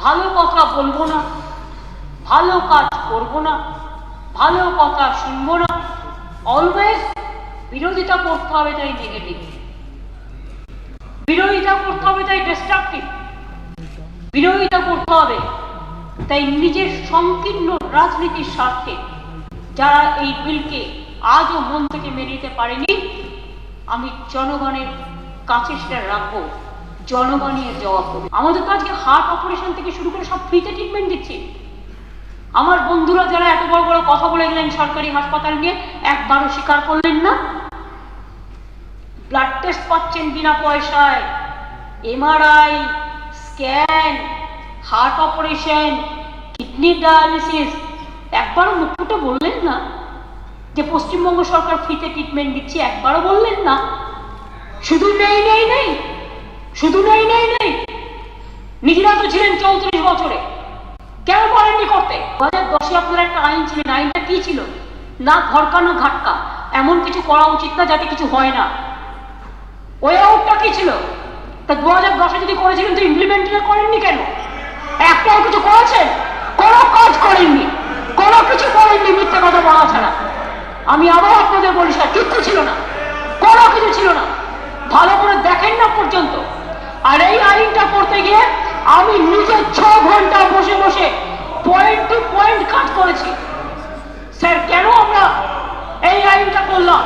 ভালো কথা বলবো না, ভালো কাজ করবো না, ভালো কথা শুনবো না, অলওয়েজ বিরোধিতা করতে হবে তাই নেগেটিভ, বিরোধিতা করতে হবে তাই ডিস্ট্রাকটিভ, বিরোধিতা করতে হবে তাই নিজের সংকীর্ণ রাজনীতির স্বার্থে যারা এই বিলকে আজও মন থেকে মেনে নিতে পারেনি, আমি জনগণের কাছে সেটা রাখবো, জনগণই এর জবাব দেবে। আমাদের তো আজকে হার্ট অপারেশন থেকে শুরু করে সব ফ্রিতে ট্রিটমেন্ট দিচ্ছে। আমার বন্ধুরা যারা এত বড় বড় কথা বলে গেলেন সরকারি হাসপাতাল নিয়ে, একবারও স্বীকার করলেন না। ব্লাড টেস্ট পাচ্ছেন বিনা পয়সায়, MRI, scan, heart operation, kidney dialysis, একবারও মুখ ফুটে বললেন না যে পশ্চিমবঙ্গ সরকার ফ্রিতে ট্রিটমেন্ট দিচ্ছে, একবারও বললেন না। শুধু নেই নেই নেই, শুধু নেই নেই নেই, নিজেরা তো ছিলেন 34 বছরে, কেন বলেননি করতে? 2010-এ আপনার একটা আইন ছিলেন, আইনটা কি ছিল? না ঘরকা না ঘাটকা, এমন কিছু করা উচিত না যাতে কিছু হয় না। ওই আউটটা কি ছিল? তা 2010-এ যদি করেছিলেন তো ইমপ্লিমেন্টটা করেননি কেন? একটাও কিছু করেছেন? কোনো কাজ করেননি, কোনো কিছু করেননি, মিথ্যে কথা বলা ছাড়া। আমি আবার আপনাদের বলি স্যার, কিচ্ছু ছিল না, কোনো কিছু ছিল না, ভালো করে দেখেন না পর্যন্ত। আর এই আইনটা করতে গিয়ে আমি নিজে 6 ঘন্টা বসে বসে পয়েন্ট টু পয়েন্ট কাজ করেছি। স্যার কেন আমরা এই আইনটা করলাম?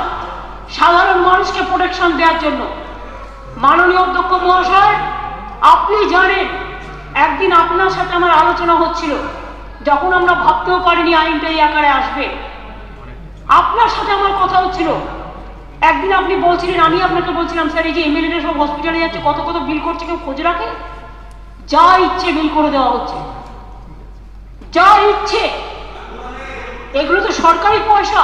সাধারণ মানুষকে প্রোটেকশন দেওয়ার জন্য। মাননীয় অধ্যক্ষ মহাশয়, আপনি জানেন একদিন আপনার সাথে আমার আলোচনা হচ্ছিল, যখন আমরা ভাবতেও পারিনি আইনটা এই আকারে আসবে। আপনার সাথে আমার কথা হচ্ছিল, একদিন আপনি বলছিলেন, আমি আপনাকে বলছিলাম স্যার এই যে এমএলএ সব হসপিটালে যাচ্ছে, কত কত বিল করছে, কেউ খোঁজ রাখে? যা ইচ্ছে বিল করে দেওয়া হচ্ছে, যা ইচ্ছে। এগুলো তো সরকারি পয়সা,